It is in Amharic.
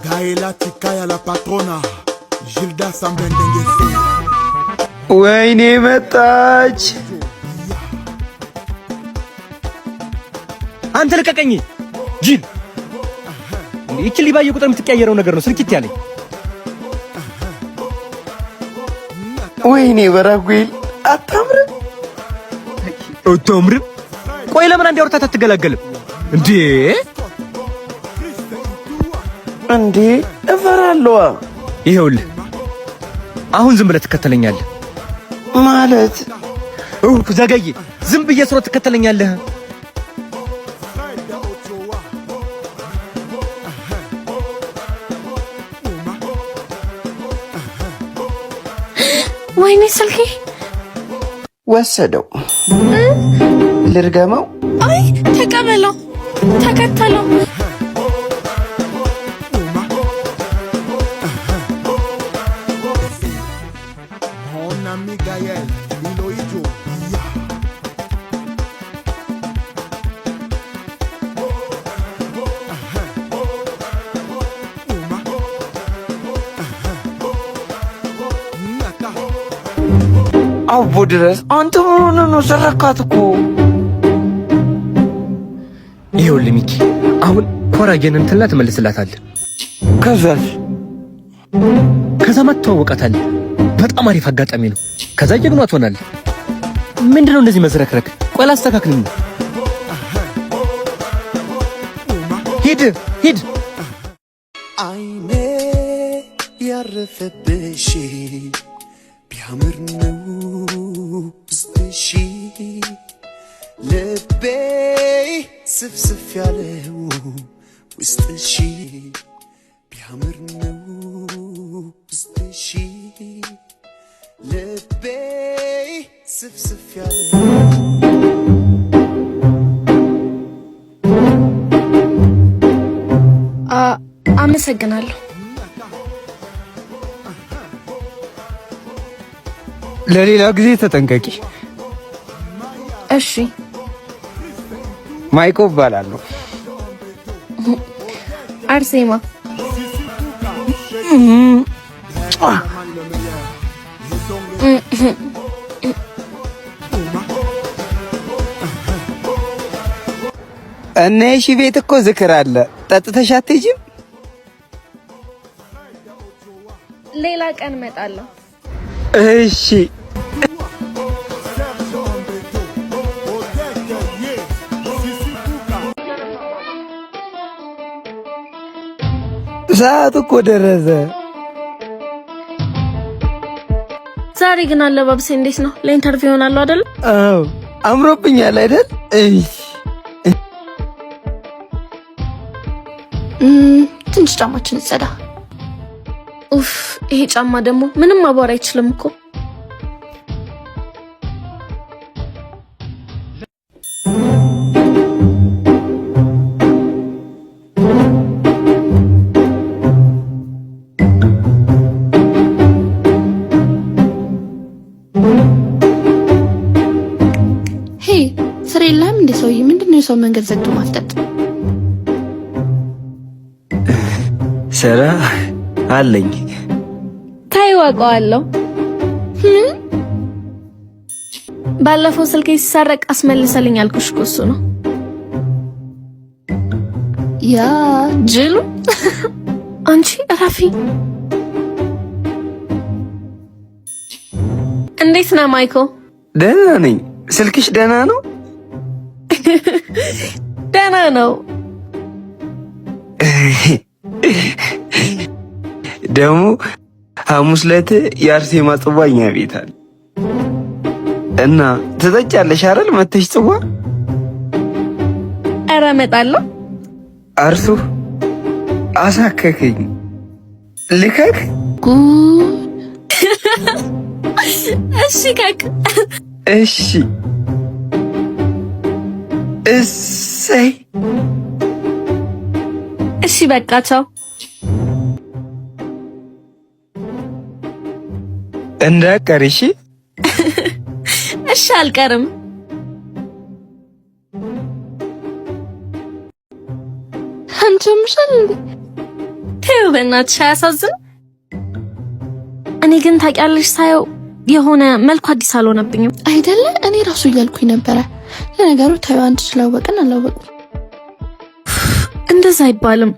Gaela Tikaya la patrona, Gilda Sambendengese. ወይኔ መጣች። አንተ ልቀቀኝ ጅል። እቺ ሊባየ ቁጥር የምትቀያየረው ነገር ነው ስልኪት ያለኝ። ወይኔ በራጉል አታምርም። ቆይ ለምን አንድ አውርታት አትገላገልም እንዴ? እፈራለሁ። ይሄውልህ አሁን ዝም ብለህ ትከተለኛለህ ማለት ዘገየ። ዝም ብዬ ስሮ ትከተለኛለህ። ወይኔ ስልኬ ወሰደው። ልርገመው? አይ ተቀበለው፣ ተከተለው። አቦ ድረስ አንተ ምን ነው ሰረካት እኮ። ይኸውልህ ሚኪ አሁን ኮራጀን እንትላ ትመልስላታለህ። ከዛማ ትተዋወቃታለህ። በጣም አሪፍ አጋጣሚ ነው። ከዛ ጀግኗ ትሆናለህ። ምንድነው እንደዚህ መዝረክረክ? ቆይ ላስተካክልኝ። ሂድ አይኔ ያረፈብሽ ቢያምር ነው ውስጥሽ ልቤ ስፍስፍ ያለው ውስጥሽ ቢያምር ነው ውስጥሽ ልቤ ስፍስፍ ያለው አመሰግናለሁ። ለሌላ ጊዜ ተጠንቀቂ እሺ። ማይኮ እባላለሁ። አርሴማ እኔ እሺ ቤት እኮ ዝክር አለ። ጠጥተሽ አትሄጂም? ሌላ ቀን እመጣለሁ። እሺ ሰዓት እኮ ደረሰ። ዛሬ ግን አለባብሴ እንዴት ነው? ለኢንተርቪው ይሆናል አይደል? አዎ አምሮብኛል አይደል? ትንሽ ጫማችን ይጸዳ። ኡፍ ይሄ ጫማ ደግሞ ምንም ማባራ አይችልም እኮ። ሄይ ስራ የለህም እንደ ሰውዬ? ምንድነው የሰው መንገድ ዘግቶ ማፍጠጥ? ስራ አለኝ። ታይዋቀዋለሁ። ባለፈው ስልኬ ሲሰረቅ አስመልሰልኝ አልኩሽ እኮ እሱ ነው። ያ ጅሉ አንቺ አራፊ። እንዴት ነህ ማይኮ? ደህና ነኝ። ስልክሽ ደህና ነው? ደህና ነው። ደግሞ ሐሙስ ዕለት የአርሴማ ጽዋ እኛ ቤት አለ እና ትጠጫለሽ አይደል? መተሽ ጽዋ። ኧረ እመጣለሁ። አርሱ አሳከከኝ። ልከክ እሺ ከክ እሺ እሰይ እሺ በቃ ቻው። እንዳትቀሪ እሺ። እሺ አልቀርም። አንቺ ምሻል እንዴ? ተው በእናትሽ አያሳዝንም? እኔ ግን ታውቂያለሽ ሳየው የሆነ መልኩ አዲስ አልሆነብኝም አይደለ? እኔ ራሱ እያልኩኝ ነበረ። ለነገሩ ታዩ አንድ ስላወቅን አላወቅም። እንደዛ አይባልም።